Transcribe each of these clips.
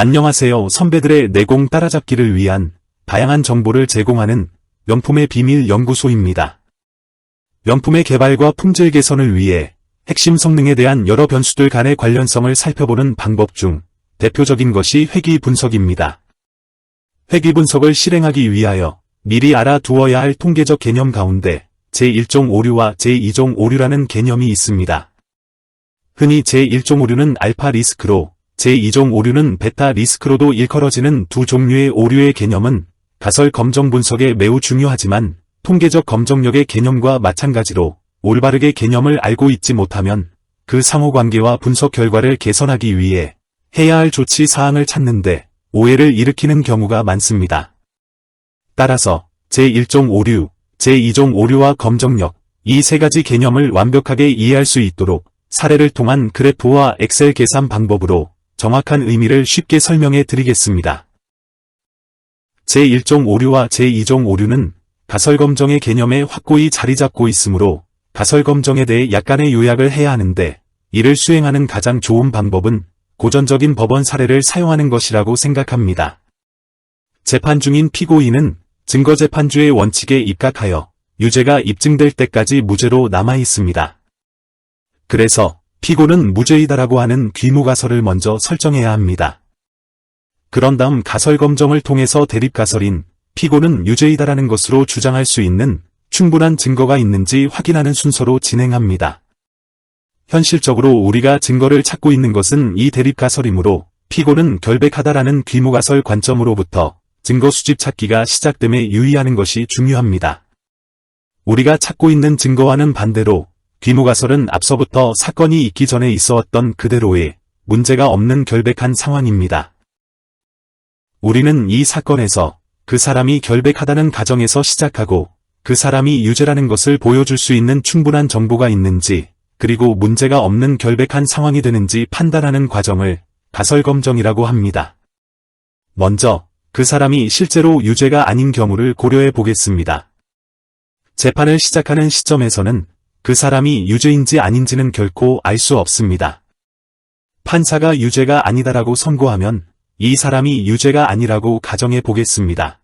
안녕하세요. 선배들의 내공 따라잡기를 위한 다양한 정보를 제공하는 명품의 비밀 연구소입니다. 명품의 개발과 품질 개선을 위해 핵심 성능에 대한 여러 변수들 간의 관련성을 살펴보는 방법 중 대표적인 것이 회귀 분석입니다. 회귀 분석을 실행하기 위하여 미리 알아두어야 할 통계적 개념 가운데 제1종 오류와 제2종 오류라는 개념이 있습니다. 흔히 제1종 오류는 알파 리스크로 제2종 오류는 베타 리스크로도 일컬어지는 두 종류의 오류의 개념은 가설 검정 분석에 매우 중요하지만 통계적 검정력의 개념과 마찬가지로 올바르게 개념을 알고 있지 못하면 그 상호관계와 분석 결과를 개선하기 위해 해야 할 조치 사항을 찾는데 오해를 일으키는 경우가 많습니다. 따라서 제1종 오류, 제2종 오류와 검정력, 이 세 가지 개념을 완벽하게 이해할 수 있도록 사례를 통한 그래프와 엑셀 계산 방법으로 정확한 의미를 쉽게 설명해 드리겠습니다. 제1종 오류와 제2종 오류는 가설검정의 개념에 확고히 자리잡고 있으므로 가설검정에 대해 약간의 요약을 해야 하는데 이를 수행하는 가장 좋은 방법은 고전적인 법원 사례를 사용하는 것이라고 생각합니다. 재판 중인 피고인은 증거재판주의 원칙에 입각하여 유죄가 입증될 때까지 무죄로 남아 있습니다. 그래서 피고는 무죄이다라고 하는 귀무가설을 먼저 설정해야 합니다. 그런 다음 가설검정을 통해서 대립가설인 피고는 유죄이다라는 것으로 주장할 수 있는 충분한 증거가 있는지 확인하는 순서로 진행합니다. 현실적으로 우리가 증거를 찾고 있는 것은 이 대립가설이므로 피고는 결백하다라는 귀무가설 관점으로부터 증거 수집 찾기가 시작됨에 유의하는 것이 중요합니다. 우리가 찾고 있는 증거와는 반대로 귀무가설은 앞서부터 사건이 있기 전에 있어왔던 그대로의 문제가 없는 결백한 상황입니다. 우리는 이 사건에서 그 사람이 결백하다는 가정에서 시작하고 그 사람이 유죄라는 것을 보여줄 수 있는 충분한 정보가 있는지 그리고 문제가 없는 결백한 상황이 되는지 판단하는 과정을 가설검정이라고 합니다. 먼저 그 사람이 실제로 유죄가 아닌 경우를 고려해 보겠습니다. 재판을 시작하는 시점에서는 그 사람이 유죄인지 아닌지는 결코 알 수 없습니다. 판사가 유죄가 아니다라고 선고하면 이 사람이 유죄가 아니라고 가정해 보겠습니다.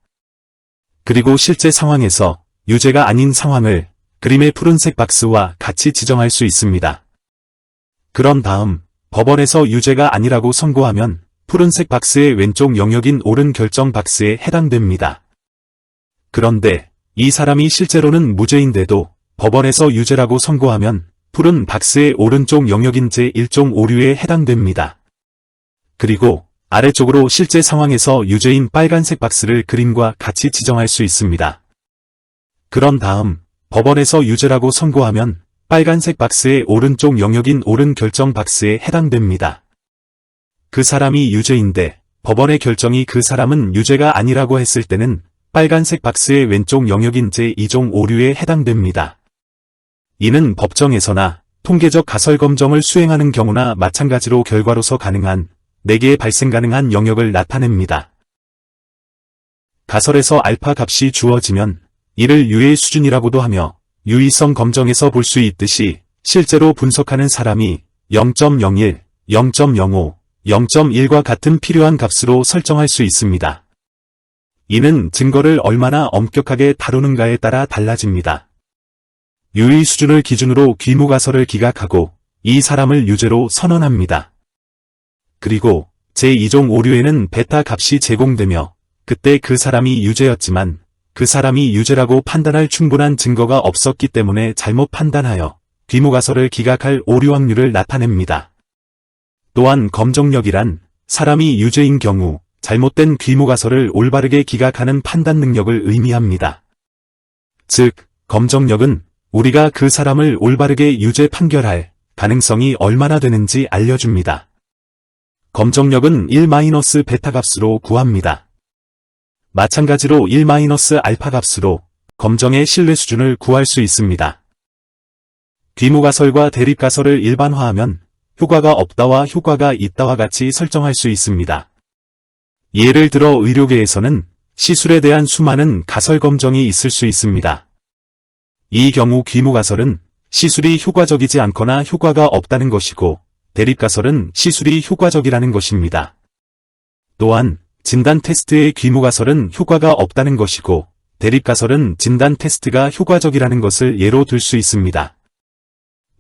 그리고 실제 상황에서 유죄가 아닌 상황을 그림의 푸른색 박스와 같이 지정할 수 있습니다. 그런 다음 법원에서 유죄가 아니라고 선고하면 푸른색 박스의 왼쪽 영역인 옳은 결정 박스에 해당됩니다. 그런데 이 사람이 실제로는 무죄인데도 법원에서 유죄라고 선고하면 푸른 박스의 오른쪽 영역인 제1종 오류에 해당됩니다. 그리고 아래쪽으로 실제 상황에서 유죄인 빨간색 박스를 그림과 같이 지정할 수 있습니다. 그런 다음 법원에서 유죄라고 선고하면 빨간색 박스의 오른쪽 영역인 옳은 결정 박스에 해당됩니다. 그 사람이 유죄인데 법원의 결정이 그 사람은 유죄가 아니라고 했을 때는 빨간색 박스의 왼쪽 영역인 제2종 오류에 해당됩니다. 이는 법정에서나 통계적 가설검정을 수행하는 경우나 마찬가지로 결과로서 가능한 4개의 발생 가능한 영역을 나타냅니다. 가설에서 알파 값이 주어지면 이를 유의 수준이라고도 하며 유의성 검정에서 볼 수 있듯이 실제로 분석하는 사람이 0.01, 0.05, 0.1과 같은 필요한 값으로 설정할 수 있습니다. 이는 증거를 얼마나 엄격하게 다루는가에 따라 달라집니다. 유의 수준을 기준으로 귀무가설을 기각하고 이 사람을 유죄로 선언합니다. 그리고 제2종 오류에는 베타 값이 제공되며 그때 그 사람이 유죄였지만 그 사람이 유죄라고 판단할 충분한 증거가 없었기 때문에 잘못 판단하여 귀무가설을 기각할 오류 확률을 나타냅니다. 또한 검정력이란 사람이 유죄인 경우 잘못된 귀무가설을 올바르게 기각하는 판단 능력을 의미합니다. 즉, 검정력은 우리가 그 사람을 올바르게 유죄 판결할 가능성이 얼마나 되는지 알려줍니다. 검정력은 1-베타 값으로 구합니다. 마찬가지로 1-알파 값으로 검정의 신뢰 수준을 구할 수 있습니다. 귀무가설과 대립가설을 일반화하면 효과가 없다와 효과가 있다와 같이 설정할 수 있습니다. 예를 들어 의료계에서는 시술에 대한 수많은 가설검정이 있을 수 있습니다. 이 경우 귀무가설은 시술이 효과적이지 않거나 효과가 없다는 것이고 대립가설은 시술이 효과적이라는 것입니다. 또한 진단 테스트의 귀무가설은 효과가 없다는 것이고 대립가설은 진단 테스트가 효과적이라는 것을 예로 들 수 있습니다.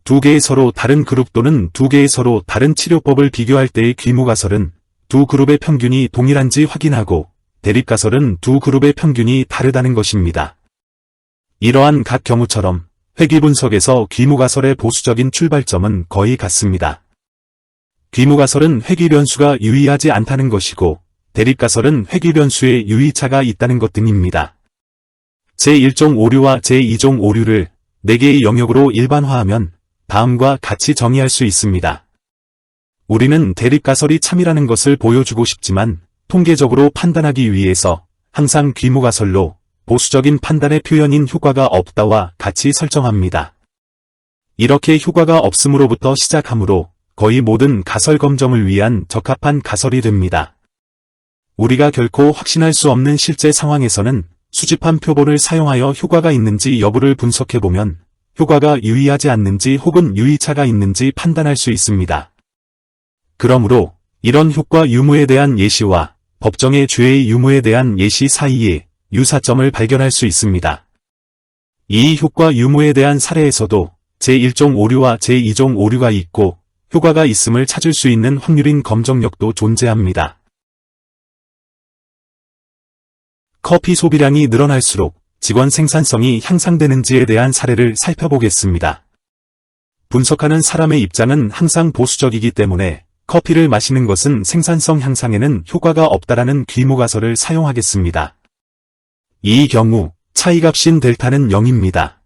두 개의 서로 다른 그룹 또는 두 개의 서로 다른 치료법을 비교할 때의 귀무가설은 두 그룹의 평균이 동일한지 확인하고 대립가설은 두 그룹의 평균이 다르다는 것입니다. 이러한 각 경우처럼 회귀분석에서 귀무가설의 보수적인 출발점은 거의 같습니다. 귀무가설은 회귀변수가 유의하지 않다는 것이고 대립가설은 회귀변수에 유의차가 있다는 것 등입니다. 제1종 오류와 제2종 오류를 4개의 영역으로 일반화하면 다음과 같이 정의할 수 있습니다. 우리는 대립가설이 참이라는 것을 보여주고 싶지만 통계적으로 판단하기 위해서 항상 귀무가설로 보수적인 판단의 표현인 효과가 없다와 같이 설정합니다. 이렇게 효과가 없음으로부터 시작하므로 거의 모든 가설 검정을 위한 적합한 가설이 됩니다. 우리가 결코 확신할 수 없는 실제 상황에서는 수집한 표본을 사용하여 효과가 있는지 여부를 분석해보면 효과가 유의하지 않는지 혹은 유의차가 있는지 판단할 수 있습니다. 그러므로 이런 효과 유무에 대한 예시와 법정의 죄의 유무에 대한 예시 사이에 유사점을 발견할 수 있습니다. 이 효과 유무에 대한 사례에서도 제1종 오류와 제2종 오류가 있고 효과가 있음을 찾을 수 있는 확률인 검정력도 존재합니다. 커피 소비량이 늘어날수록 직원 생산성이 향상되는지에 대한 사례를 살펴보겠습니다. 분석하는 사람의 입장은 항상 보수적이기 때문에 커피를 마시는 것은 생산성 향상에는 효과가 없다라는 귀무가설을 사용하겠습니다. 이 경우 차이값인 델타는 0입니다.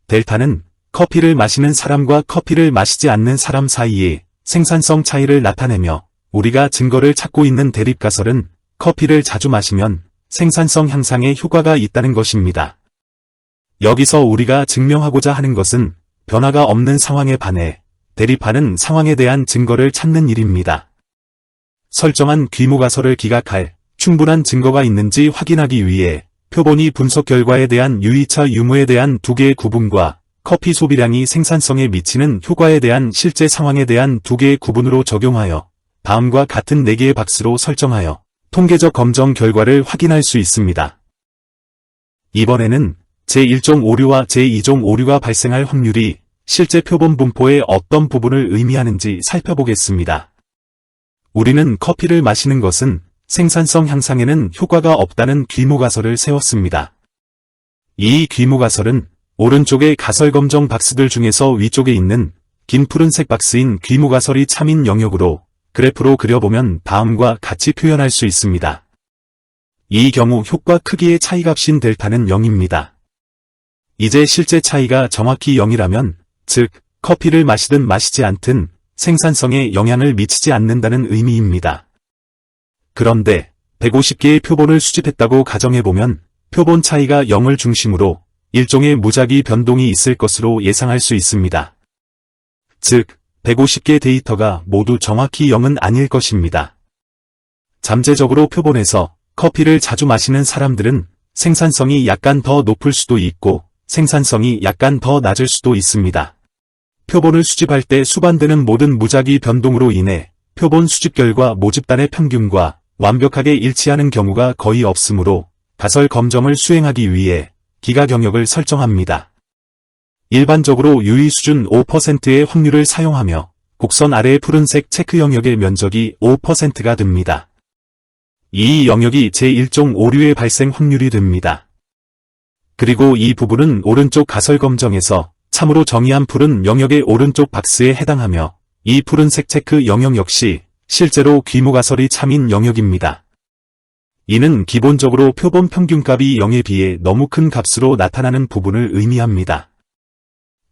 델타는 커피를 마시는 사람과 커피를 마시지 않는 사람 사이의 생산성 차이를 나타내며 우리가 증거를 찾고 있는 대립가설은 커피를 자주 마시면 생산성 향상에 효과가 있다는 것입니다. 여기서 우리가 증명하고자 하는 것은 변화가 없는 상황에 반해 대립하는 상황에 대한 증거를 찾는 일입니다. 설정한 귀무가설을 기각할 충분한 증거가 있는지 확인하기 위해 표본이 분석 결과에 대한 유의차 유무에 대한 두 개의 구분과 커피 소비량이 생산성에 미치는 효과에 대한 실제 상황에 대한 두 개의 구분으로 적용하여 다음과 같은 4개의 박스로 설정하여 통계적 검정 결과를 확인할 수 있습니다. 이번에는 제1종 오류와 제2종 오류가 발생할 확률이 실제 표본 분포의 어떤 부분을 의미하는지 살펴보겠습니다. 우리는 커피를 마시는 것은 생산성 향상에는 효과가 없다는 귀무가설을 세웠습니다. 이 귀무가설은 오른쪽의 가설 검정 박스들 중에서 위쪽에 있는 긴 푸른색 박스인 귀무가설이 참인 영역으로 그래프로 그려보면 다음과 같이 표현할 수 있습니다. 이 경우 효과 크기의 차이값인 델타는 0입니다. 이제 실제 차이가 정확히 0이라면, 즉 커피를 마시든 마시지 않든 생산성에 영향을 미치지 않는다는 의미입니다. 그런데 150개의 표본을 수집했다고 가정해보면 표본 차이가 0을 중심으로 일종의 무작위 변동이 있을 것으로 예상할 수 있습니다. 즉 150개 데이터가 모두 정확히 0은 아닐 것입니다. 잠재적으로 표본에서 커피를 자주 마시는 사람들은 생산성이 약간 더 높을 수도 있고 생산성이 약간 더 낮을 수도 있습니다. 표본을 수집할 때 수반되는 모든 무작위 변동으로 인해 표본 수집 결과 모집단의 평균과 완벽하게 일치하는 경우가 거의 없으므로 가설 검정을 수행하기 위해 기가 경역을 설정합니다. 일반적으로 유의 수준 5%의 확률을 사용하며 곡선 아래의 푸른색 체크 영역의 면적이 5%가 됩니다. 이 영역이 제1종 오류의 발생 확률이 됩니다. 그리고 이 부분은 오른쪽 가설 검정에서 참으로 정의한 푸른 영역의 오른쪽 박스에 해당하며 이 푸른색 체크 영역 역시 실제로 귀무가설이 참인 영역입니다. 이는 기본적으로 표본 평균값이 0에 비해 너무 큰 값으로 나타나는 부분을 의미합니다.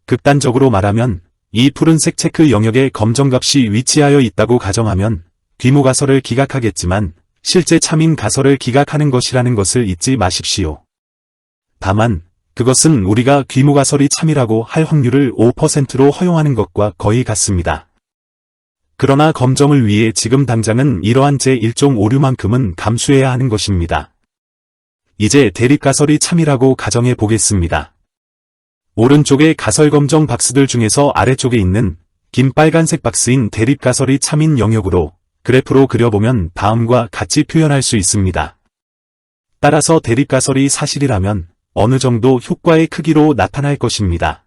극단적으로 말하면 이 푸른색 체크 영역의 검정값이 위치하여 있다고 가정하면 귀무가설을 기각하겠지만 실제 참인 가설을 기각하는 것이라는 것을 잊지 마십시오. 다만 그것은 우리가 귀무가설이 참이라고 할 확률을 5%로 허용하는 것과 거의 같습니다. 그러나 검정을 위해 지금 당장은 이러한 제1종 오류만큼은 감수해야 하는 것입니다. 이제 대립가설이 참이라고 가정해 보겠습니다. 오른쪽의 가설 검정 박스들 중에서 아래쪽에 있는 긴 빨간색 박스인 대립가설이 참인 영역으로 그래프로 그려보면 다음과 같이 표현할 수 있습니다. 따라서 대립가설이 사실이라면 어느 정도 효과의 크기로 나타날 것입니다.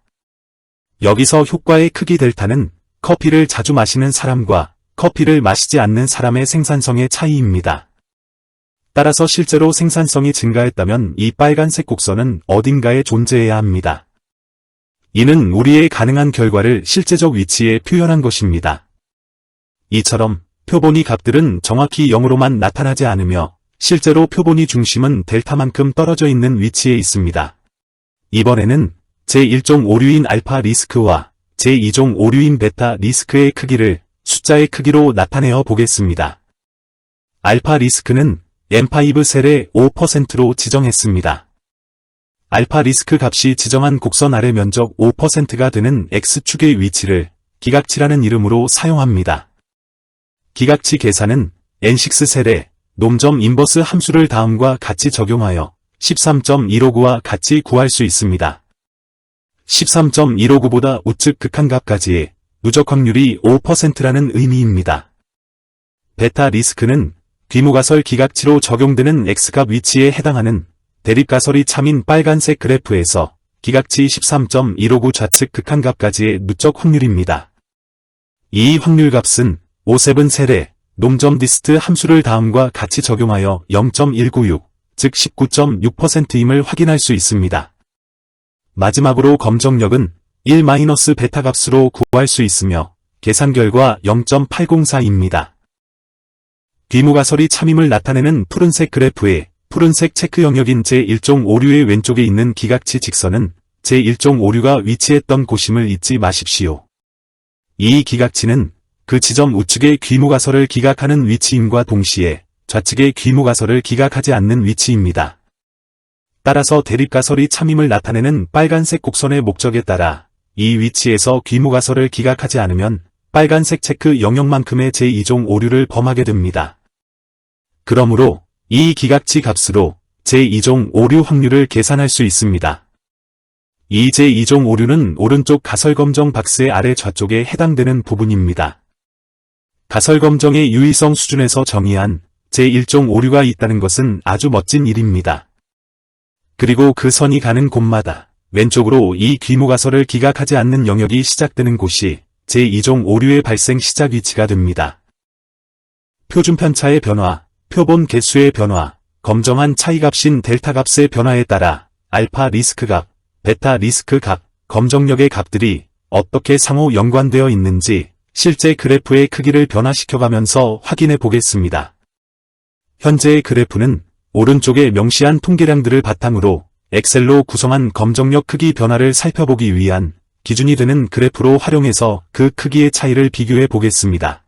여기서 효과의 크기 델타는 커피를 자주 마시는 사람과 커피를 마시지 않는 사람의 생산성의 차이입니다. 따라서 실제로 생산성이 증가했다면 이 빨간색 곡선은 어딘가에 존재해야 합니다. 이는 우리의 가능한 결과를 실제적 위치에 표현한 것입니다. 이처럼 표본이 값들은 정확히 0으로만 나타나지 않으며 실제로 표본이 중심은 델타만큼 떨어져 있는 위치에 있습니다. 이번에는 제1종 오류인 알파 리스크와 제2종 오류인 베타 리스크의 크기를 숫자의 크기로 나타내어 보겠습니다. 알파 리스크는 M5 셀의 5%로 지정했습니다. 알파 리스크 값이 지정한 곡선 아래 면적 5%가 되는 X축의 위치를 기각치라는 이름으로 사용합니다. 기각치 계산은 N6 셀에 놈점 인버스 함수를 다음과 같이 적용하여 13.159와 같이 구할 수 있습니다. 13.159보다 우측 극한값까지의 누적 확률이 5%라는 의미입니다. 베타 리스크는 귀무가설 기각치로 적용되는 X값 위치에 해당하는 대립가설이 참인 빨간색 그래프에서 기각치 13.159 좌측 극한값까지의 누적 확률입니다. 이 확률값은 5세븐 셀에 놈점 디스트 함수를 다음과 같이 적용하여 0.196, 즉 19.6%임을 확인할 수 있습니다. 마지막으로 검정력은 1-베타 값으로 구할 수 있으며 계산 결과 0.804입니다. 귀무가설이 참임을 나타내는 푸른색 그래프의 푸른색 체크 영역인 제1종 오류의 왼쪽에 있는 기각치 직선은 제1종 오류가 위치했던 곳임을 잊지 마십시오. 이 기각치는 그 지점 우측의 귀무가설을 기각하는 위치임과 동시에 좌측의 귀무가설을 기각하지 않는 위치입니다. 따라서 대립가설이 참임을 나타내는 빨간색 곡선의 목적에 따라 이 위치에서 귀무가설을 기각하지 않으면 빨간색 체크 영역만큼의 제2종 오류를 범하게 됩니다. 그러므로 이 기각치 값으로 제2종 오류 확률을 계산할 수 있습니다. 이 제2종 오류는 오른쪽 가설검정 박스의 아래 좌쪽에 해당되는 부분입니다. 가설검정의 유의성 수준에서 정의한 제1종 오류가 있다는 것은 아주 멋진 일입니다. 그리고 그 선이 가는 곳마다 왼쪽으로 이 귀무가설을 기각하지 않는 영역이 시작되는 곳이 제2종 오류의 발생 시작 위치가 됩니다. 표준 편차의 변화, 표본 개수의 변화, 검정한 차이값인 델타 값의 변화에 따라 알파 리스크 값, 베타 리스크 값, 검정력의 값들이 어떻게 상호 연관되어 있는지 실제 그래프의 크기를 변화시켜가면서 확인해 보겠습니다. 현재의 그래프는 오른쪽에 명시한 통계량들을 바탕으로 엑셀로 구성한 검정력 크기 변화를 살펴보기 위한 기준이 되는 그래프로 활용해서 그 크기의 차이를 비교해 보겠습니다.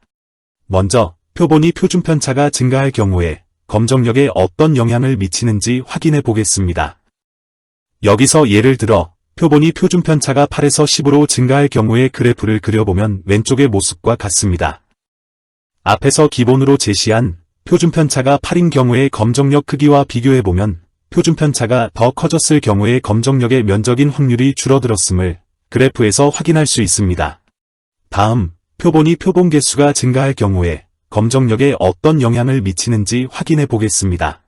먼저 표본이 표준 편차가 증가할 경우에 검정력에 어떤 영향을 미치는지 확인해 보겠습니다. 여기서 예를 들어 표본이 표준 편차가 8에서 10으로 증가할 경우의 그래프를 그려보면 왼쪽의 모습과 같습니다. 앞에서 기본으로 제시한 표준 편차가 8인 경우의 검정력 크기와 비교해보면 표준 편차가 더 커졌을 경우의 검정력의 면적인 확률이 줄어들었음을 그래프에서 확인할 수 있습니다. 다음, 표본이 표본 개수가 증가할 경우에 검정력에 어떤 영향을 미치는지 확인해 보겠습니다.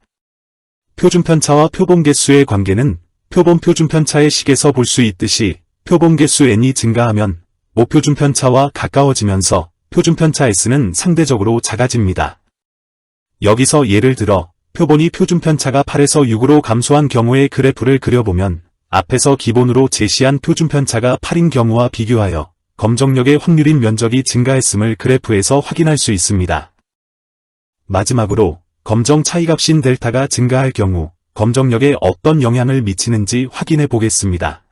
표준 편차와 표본 개수의 관계는 표본 표준 편차의 식에서 볼 수 있듯이 표본 개수 n이 증가하면 모표준 편차와 가까워지면서 표준 편차 s는 상대적으로 작아집니다. 여기서 예를 들어 표본이 표준 편차가 8에서 6으로 감소한 경우의 그래프를 그려보면 앞에서 기본으로 제시한 표준 편차가 8인 경우와 비교하여 검정력의 확률인 면적이 증가했음을 그래프에서 확인할 수 있습니다. 마지막으로 검정 차이값인 델타가 증가할 경우 검정력에 어떤 영향을 미치는지 확인해 보겠습니다.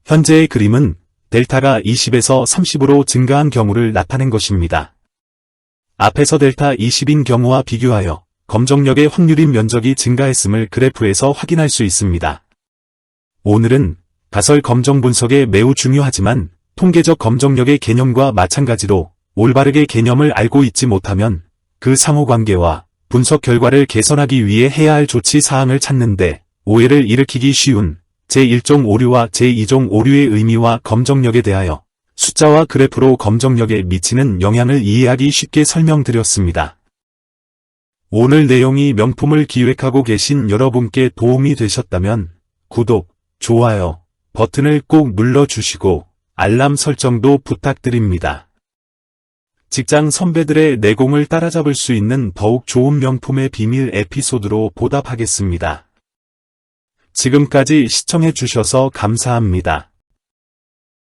현재의 그림은 델타가 20에서 30으로 증가한 경우를 나타낸 것입니다. 앞에서 델타 20인 경우와 비교하여 검정력의 확률인 면적이 증가했음을 그래프에서 확인할 수 있습니다. 오늘은 가설 검정 분석에 매우 중요하지만 통계적 검정력의 개념과 마찬가지로 올바르게 개념을 알고 있지 못하면 그 상호관계와 분석 결과를 개선하기 위해 해야 할 조치 사항을 찾는데 오해를 일으키기 쉬운 제1종 오류와 제2종 오류의 의미와 검정력에 대하여 숫자와 그래프로 검정력에 미치는 영향을 이해하기 쉽게 설명드렸습니다. 오늘 내용이 명품을 기획하고 계신 여러분께 도움이 되셨다면 구독, 좋아요 버튼을 꼭 눌러주시고 알람 설정도 부탁드립니다. 직장 선배들의 내공을 따라잡을 수 있는 더욱 좋은 명품의 비밀 에피소드로 보답하겠습니다. 지금까지 시청해 주셔서 감사합니다.